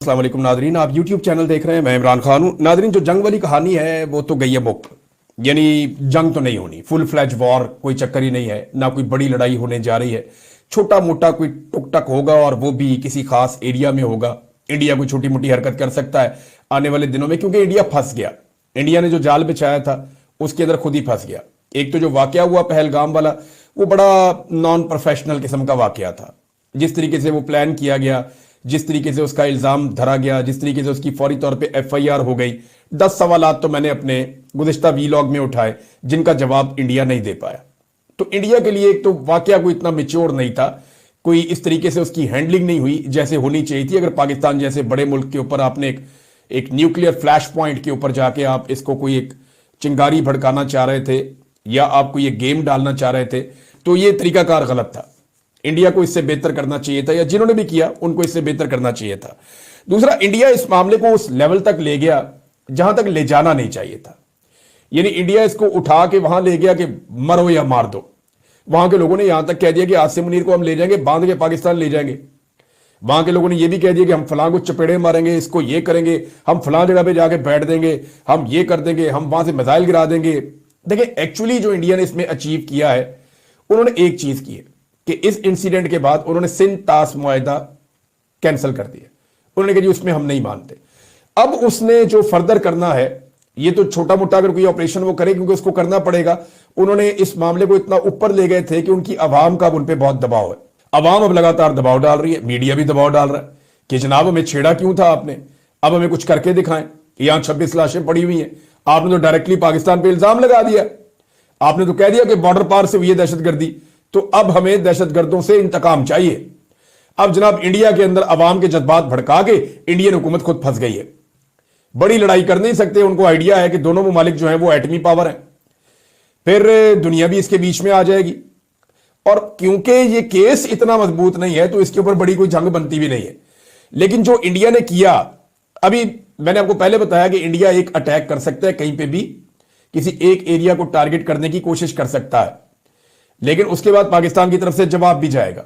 अस्सलाम वालेकुम नादरीन, आप यूट्यूब चैनल देख रहे हैं। मैं इमरान खान हूं। नादरीन, जो जंग वाली कहानी है वो तो गई है बुक, यानी जंग तो नहीं होनी, फुल फ्लैज वॉर कोई चक्कर ही नहीं है, ना कोई बड़ी लड़ाई होने जा रही है। छोटा मोटा कोई टुक टक होगा और वो भी किसी खास एरिया में होगा। इंडिया कोई छोटी मोटी हरकत कर सकता है आने वाले दिनों में, क्योंकि इंडिया फंस गया। इंडिया ने जो जाल बिछाया था उसके अंदर खुद ही फंस गया। एक तो जो वाकया हुआ पहलगाम वाला, वो बड़ा नॉन प्रोफेशनल किस्म का वाकया था। जिस तरीके से वो प्लान किया गया, जिस तरीके से उसका इल्जाम धरा गया, जिस तरीके से उसकी फौरी तौर पे एफआईआर हो गई, 10 सवालात तो मैंने अपने गुज़िश्ता वीलॉग में उठाए जिनका जवाब इंडिया नहीं दे पाया। तो इंडिया के लिए एक तो वाकया कोई इतना मैच्योर नहीं था, कोई इस तरीके से उसकी हैंडलिंग नहीं हुई जैसे होनी चाहिए थी। अगर पाकिस्तान जैसे बड़े मुल्क के ऊपर आपने एक न्यूक्लियर फ्लैश पॉइंट के ऊपर जाके आप इसको कोई एक चिंगारी भड़काना चाह रहे थे या आप कोई एक गेम डालना चाह रहे थे, तो ये तरीकाकार गलत था। इंडिया को इससे बेहतर करना चाहिए था, या जिन्होंने भी किया उनको इससे बेहतर करना चाहिए था। दूसरा, इंडिया इस मामले को उस लेवल तक ले गया जहां तक ले जाना नहीं चाहिए था। यानी इंडिया इसको उठा के वहां ले गया कि मरो या मार दो। वहां के लोगों ने यहां तक कह दिया कि आसिम मुनीर को हम ले जाएंगे, बांध के पाकिस्तान ले जाएंगे। वहां के लोगों ने यह भी कह दिया कि हम फलां को चपेड़े मारेंगे, इसको ये करेंगे, हम फलां जगह पे जाके बैठ देंगे, हम ये कर देंगे, हम वहां से मिसाइल गिरा देंगे। देखिए, एक्चुअली जो इंडिया ने इसमें अचीव किया है, उन्होंने एक चीज की है कि इस इंसिडेंट के बाद उन्होंने सिंध ताश मुआहिदा कैंसिल कर दिया। उन्होंने कहा जी उसमें हम नहीं मानते। अब उसने जो फर्दर करना है, ये तो छोटा मोटा अगर कोई ऑपरेशन वो करे, क्योंकि उसको करना पड़ेगा। उन्होंने इस मामले को इतना ऊपर ले गए थे कि उनकी आवाम का उन पर बहुत दबाव है। आवाम अब लगातार दबाव डाल रही है, मीडिया भी दबाव डाल रहा है कि जनाब हमें छेड़ा क्यों था आपने, अब हमें कुछ करके दिखाएं। यहां 26 लाशें पड़ी हुई हैं, आपने तो डायरेक्टली पाकिस्तान पे इल्जाम लगा दिया। आपने तो कह दिया कि बॉर्डर पार से हुई है दहशतगर्दी, तो अब हमें दहशतगर्दों से इंतकाम चाहिए। अब जनाब इंडिया के अंदर अवाम के जज्बात भड़का के इंडियन हुकूमत खुद फंस गई है। बड़ी लड़ाई कर नहीं सकते, उनको आइडिया है कि दोनों ममालिक जो हैं वो एटमी पावर हैं, फिर दुनिया भी इसके बीच में आ जाएगी। और क्योंकि ये केस इतना मजबूत नहीं है तो इसके ऊपर बड़ी कोई जंग बनती भी नहीं है। लेकिन जो इंडिया ने किया, अभी मैंने आपको पहले बताया कि इंडिया एक अटैक कर सकता है, कहीं पे भी किसी एक एरिया को टारगेट करने की कोशिश कर सकता है, लेकिन उसके बाद पाकिस्तान की तरफ से जवाब भी जाएगा।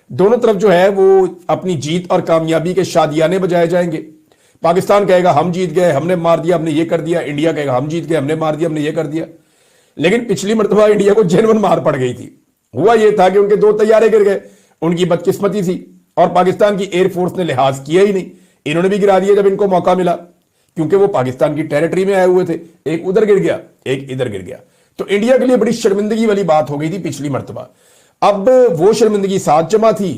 दोनों तरफ जो है वो अपनी जीत और कामयाबी के शादियाने बजाए जाएंगे। पाकिस्तान कहेगा हम जीत गए, हमने मार दिया, हमने ये कर दिया। इंडिया कहेगा हम जीत गए, हमने मार दिया, हमने ये कर दिया। लेकिन पिछली मरतबा इंडिया को जेनवन मार पड़ गई थी। हुआ ये था कि उनके 2 तैयारे गिर गए, उनकी बदकिस्मती थी, और पाकिस्तान की एयरफोर्स ने लिहाज किया ही नहीं। इन्होंने भी गिरा दिया जब इनको मौका मिला, क्योंकि वो पाकिस्तान की टेरिटरी में आए हुए थे। एक उधर गिर गया, एक इधर गिर गया। तो इंडिया के लिए बड़ी शर्मिंदगी वाली बात हो गई थी पिछली मरतबा। अब वो शर्मिंदगी साथ जमा थी,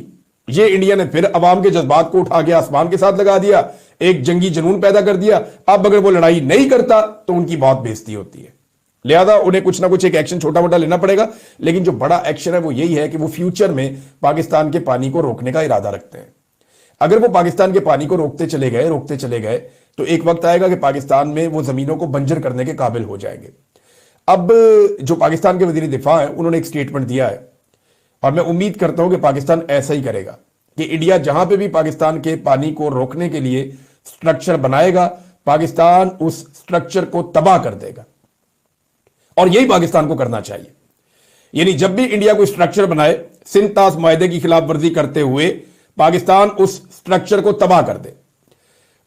ये इंडिया ने फिर अवाम के जज्बात को उठा के आसमान के साथ लगा दिया, एक जंगी जुनून पैदा कर दिया। अब अगर वो लड़ाई नहीं करता तो उनकी बहुत बेइज्जती होती है, लिहाजा उन्हें कुछ ना कुछ एक एक्शन छोटा मोटा लेना पड़ेगा। लेकिन जो बड़ा एक्शन है वो यही है कि वो फ्यूचर में पाकिस्तान के पानी को रोकने का इरादा रखते हैं। अगर वो पाकिस्तान के पानी को रोकते चले गए तो एक वक्त आएगा कि पाकिस्तान में वो जमीनों को बंजर करने के काबिल हो जाएंगे। अब जो पाकिस्तान के वजीर दिफा है, उन्होंने एक स्टेटमेंट दिया है, और मैं उम्मीद करता हूं कि पाकिस्तान ऐसा ही करेगा कि इंडिया जहां पे भी पाकिस्तान के पानी को रोकने के लिए स्ट्रक्चर बनाएगा, पाकिस्तान उस स्ट्रक्चर को तबाह कर देगा। और यही पाकिस्तान को करना चाहिए। यानी जब भी इंडिया कोई स्ट्रक्चर बनाए, सिंध ताश मुआहिदे की खिलाफ वर्जी करते हुए पाकिस्तान उस स्ट्रक्चर को तबाह कर दे।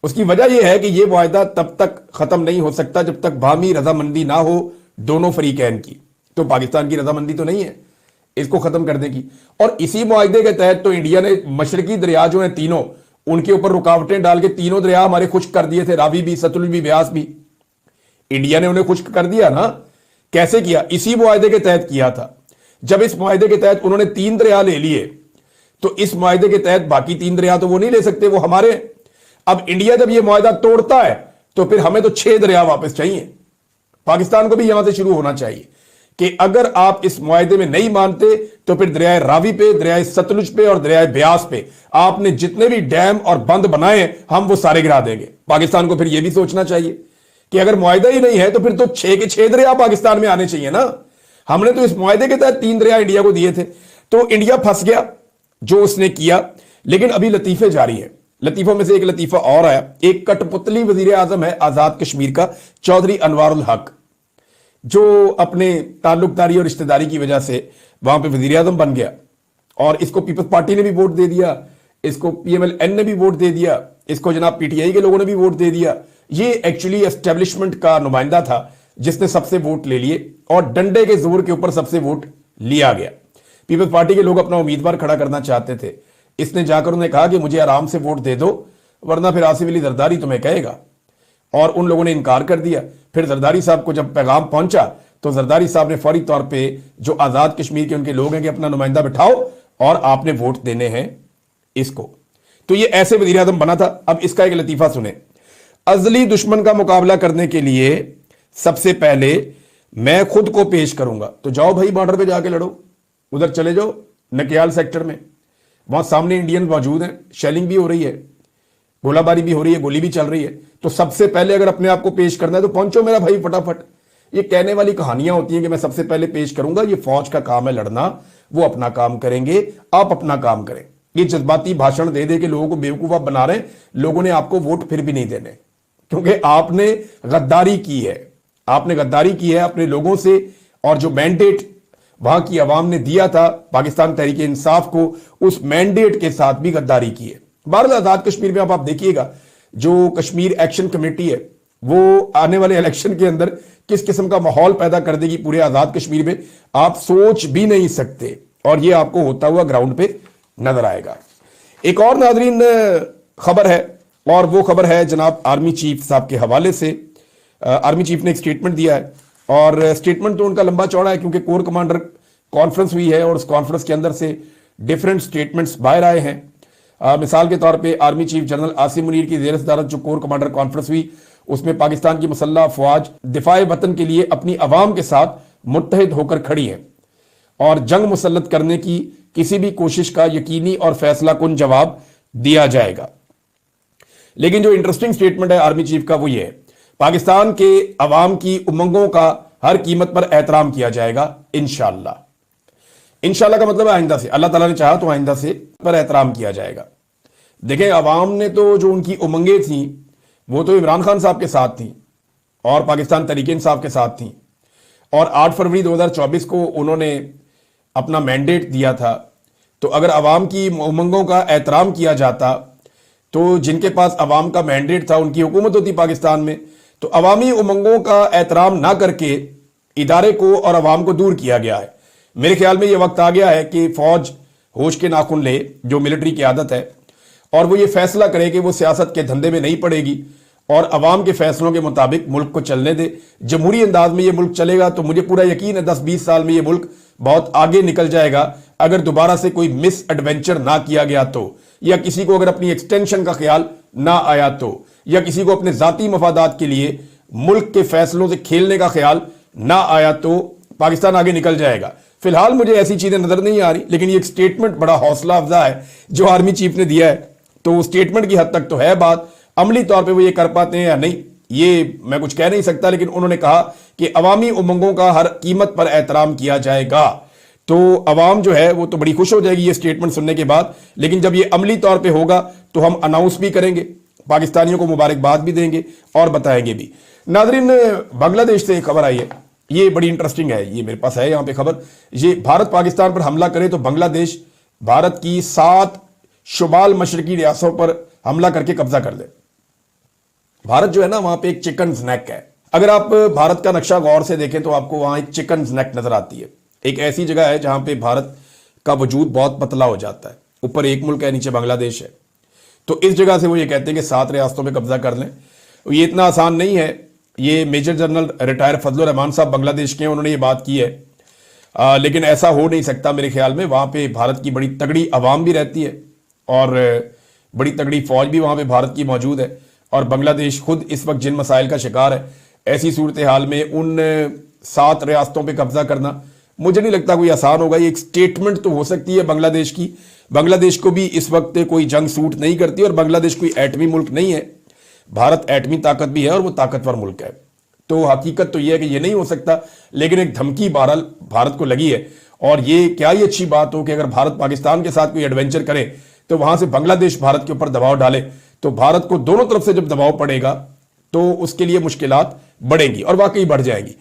उसकी वजह यह है कि यह मुआहिदा तब तक खत्म नहीं हो सकता जब तक बाहमी रजामंदी ना हो दोनों फरीकैन की। तो पाकिस्तान की रजामंदी तो नहीं है इसको खत्म करने की। और इसी मुआहिदे के तहत तो इंडिया ने मशरकी दरिया जो है तीनों, उनके ऊपर रुकावटें डाल के तीनों दरिया हमारे खुश्क कर दिए थे, रावी भी, सतलुज भी, ब्यास भी। इंडिया ने उन्हें खुश्क कर दिया ना। कैसे किया? इसी मुआहिदे के तहत किया था। जब इस मुआहिदे के तहत उन्होंने 3 दरिया ले लिए, तो इस मुआहिदे के तहत बाकी 3 दरिया तो वो नहीं ले सकते, वो हमारे। अब इंडिया जब ये मुआहिदा तोड़ता है तो फिर हमें तो 6 दरिया वापस चाहिए। पाकिस्तान को भी यहां से शुरू होना चाहिए कि अगर आप इस मुआहिदे में नहीं मानते तो फिर दरियाए रावी पे, दरियाए सतलुज पे और दरियाए ब्यास पे आपने जितने भी डैम और बंद बनाए हम वो सारे गिरा देंगे। पाकिस्तान को फिर यह भी सोचना चाहिए कि अगर मुआहिदा ही नहीं है तो फिर तो 6 के 6 दरिया पाकिस्तान में आने चाहिए ना। हमने तो इस मुआहिदे के तहत 3 दरिया इंडिया को दिए थे। तो इंडिया फंस गया जो उसने किया। लेकिन अभी लतीफे जारी है। लतीफों में से एक लतीफा और आया। एक कठपुतली वजीर आजम है आजाद कश्मीर का, चौधरी अनवारुल हक, जो अपने ताल्लुकदारी और रिश्तेदारी की वजह से वहां पे वजीर आजम बन गया, और इसको पीपल्स पार्टी ने भी वोट दे दिया, इसको PMLN ने भी वोट दे दिया, इसको जनाब PTI के लोगों ने भी वोट दे दिया। ये एक्चुअली एस्टेब्लिशमेंट का नुमाइंदा था जिसने सबसे वोट ले लिए और डंडे के जोर के ऊपर सबसे वोट लिया गया। पीपल्स पार्टी के लोग अपना उम्मीदवार खड़ा करना चाहते थे, इसने जाकर उन्हें कहा कि मुझे आराम से वोट दे दो वरना फिर आसिफ अली जरदारी तुम्हें कहेगा, और उन लोगों ने इनकार कर दिया। फिर जरदारी साहब को जब पैगाम पहुंचा तो जरदारी साहब ने फौरी तौर पे जो आजाद कश्मीर के उनके लोग हैं कि अपना नुमाइंदा बिठाओ और आपने वोट देने हैं इसको। तो ये ऐसे वजीर आजम बना था। अब इसका एक लतीफा सुने। अजली दुश्मन का मुकाबला करने के लिए सबसे पहले मैं खुद को पेश करूंगा। तो जाओ भाई बॉर्डर पे जाके लड़ो, उधर चले जाओ नकियाल सेक्टर में, वहां सामने इंडियन मौजूद हैं, शेलिंग भी हो रही है, गोलाबारी भी हो रही है, गोली भी चल रही है। तो सबसे पहले अगर अपने आप को पेश करना है तो पहुंचो मेरा भाई फटाफट। ये कहने वाली कहानियां होती हैं कि मैं सबसे पहले पेश करूंगा, ये फौज का काम है लड़ना, वो अपना काम करेंगे, आप अपना काम करें। ये जज्बाती भाषण दे दे के लोगों को बेवकूफ बना रहे हैं। लोगों ने आपको वोट फिर भी नहीं देने, क्योंकि आपने गद्दारी की है, आपने गद्दारी की है अपने लोगों से। और जो मैंडेट वहां की आवाम ने दिया था पाकिस्तान तहरीक इंसाफ को, उस मैंडेट के साथ भी गद्दारी की है। बहरहाल आजाद कश्मीर में आप देखिएगा जो कश्मीर एक्शन कमेटी है वो आने वाले इलेक्शन के अंदर किस किस्म का माहौल पैदा कर देगी पूरे आजाद कश्मीर में, आप सोच भी नहीं सकते। और ये आपको होता हुआ ग्राउंड पे नजर आएगा। एक और नाजरीन खबर है, और वो खबर है जनाब आर्मी चीफ साहब के हवाले से। आर्मी चीफ ने एक स्टेटमेंट दिया है, और स्टेटमेंट तो उनका लंबा चौड़ा है क्योंकि कोर कमांडर कॉन्फ्रेंस हुई है और उस कॉन्फ्रेंस के अंदर से डिफरेंट स्टेटमेंट्स बाहर आए हैं। मिसाल के तौर पे army chief general Asim Munir की ज़ेर सदारत जो कोर कमांडर कॉन्फ्रेंस हुई, उसमें पाकिस्तान की मुसल्लह अफवाज दिफाए वतन के लिए अपनी अवाम के साथ मुत्तहिद होकर खड़ी है और जंग मुसल्लत करने की किसी भी कोशिश का यकीनी और फैसला कुन जवाब दिया जाएगा। लेकिन जो इंटरेस्टिंग स्टेटमेंट है आर्मी चीफ का वो ये है, पाकिस्तान के अवाम की उमंगों का हर कीमत पर एहतराम किया जाएगा इंशाअल्लाह। इंशाअल्लाह का मतलब है आइंदा से, अल्लाह ताला ने चाहा तो आइंदा से पर एहतराम किया जाएगा। देखें, अवाम ने तो जो उनकी उमंगें थी वो तो इमरान खान साहब के साथ थी और पाकिस्तान तहरीक इंसाफ के साथ थी, और 8 फरवरी 2024 को उन्होंने अपना मैंडेट दिया था। तो अगर अवाम की उमंगों का एहतराम किया जाता तो जिनके पास अवाम का मैंडेट था उनकी हुकूमत होती पाकिस्तान में। तो अवामी उमंगों का एहतराम ना करके इदारे को और अवाम को दूर किया गया है। मेरे ख्याल में यह वक्त आ गया है कि फौज होश के नाखून ले, जो मिलिट्री की आदत है, और वो ये फैसला करे कि वो सियासत के धंधे में नहीं पड़ेगी और अवाम के फैसलों के मुताबिक मुल्क को चलने दे। जमहूरी अंदाज में ये मुल्क चलेगा तो मुझे पूरा यकीन है 10-20 साल में ये मुल्क बहुत आगे निकल जाएगा, अगर दोबारा से कोई मिस एडवेंचर ना किया गया तो, या किसी को अगर अपनी एक्सटेंशन का ख्याल ना आया तो, या किसी को अपने जाती मफादात के लिए मुल्क के फैसलों से खेलने का ख्याल ना आया तो पाकिस्तान आगे निकल जाएगा। फिलहाल मुझे ऐसी चीजें नजर नहीं आ रही, लेकिन ये एक स्टेटमेंट बड़ा हौसला अफजा है जो आर्मी चीफ ने दिया है। तो स्टेटमेंट की हद तक तो है बात, अमली तौर पे वो ये कर पाते हैं या नहीं ये मैं कुछ कह नहीं सकता, लेकिन उन्होंने कहा कि अवामी उमंगों का हर कीमत पर एहतराम किया जाएगा। तो अवाम जो है वो तो बड़ी खुश हो जाएगी ये स्टेटमेंट सुनने के बाद, लेकिन जब ये अमली तौर पे होगा तो हम अनाउंस भी करेंगे, पाकिस्तानियों को मुबारकबाद भी देंगे और बताएंगे भी। नाजरीन, बांग्लादेश से एक खबर आई है, ये बड़ी इंटरेस्टिंग है, ये मेरे पास है यहाँ पे खबर। ये भारत पाकिस्तान पर हमला करे तो बांग्लादेश भारत की 7 शुमाल मशरकी रियासतों पर हमला करके कब्जा कर ले। भारत जो है ना वहां पे एक चिकन स्नैक है। अगर आप भारत का नक्शा गौर से देखें तो आपको वहां एक चिकन स्नैक नजर आती है। एक ऐसी जगह है जहां पे भारत का वजूद बहुत पतला हो जाता है, ऊपर एक मुल्क है, नीचे बांग्लादेश है। तो इस जगह से वो ये कहते हैं कि 7 रियासतों में कब्जा कर लें। ये इतना आसान नहीं है। ये major general retire Fazlur Rahman साहब बांग्लादेश के हैं, उन्होंने ये बात की है। लेकिन ऐसा हो नहीं सकता मेरे ख्याल में। वहां पे भारत की बड़ी तगड़ी आवाम भी रहती है और बड़ी तगड़ी फौज भी वहां पे भारत की मौजूद है, और बांग्लादेश खुद इस वक्त जिन मसाइल का शिकार है, ऐसी सूरत हाल में उन 7 रियासतों पे कब्जा करना मुझे नहीं लगता कोई आसान होगा। ये एक स्टेटमेंट तो हो सकती है बांग्लादेश की। बांग्लादेश को भी इस वक्त कोई जंग सूट नहीं करती और बांग्लादेश कोई एटमी मुल्क नहीं है। भारत एटमी ताकत भी है और वो ताकतवर मुल्क है। तो हकीकत तो ये है कि ये नहीं हो सकता, लेकिन एक धमकी बहरहाल भारत को लगी है। और ये क्या ही अच्छी बात हो कि अगर भारत पाकिस्तान के साथ कोई एडवेंचर करे तो वहां से बांग्लादेश भारत के ऊपर दबाव डाले, तो भारत को दोनों तरफ से जब दबाव पड़ेगा तो उसके लिए मुश्किलात बढ़ेंगी और वाकई बढ़ जाएंगी।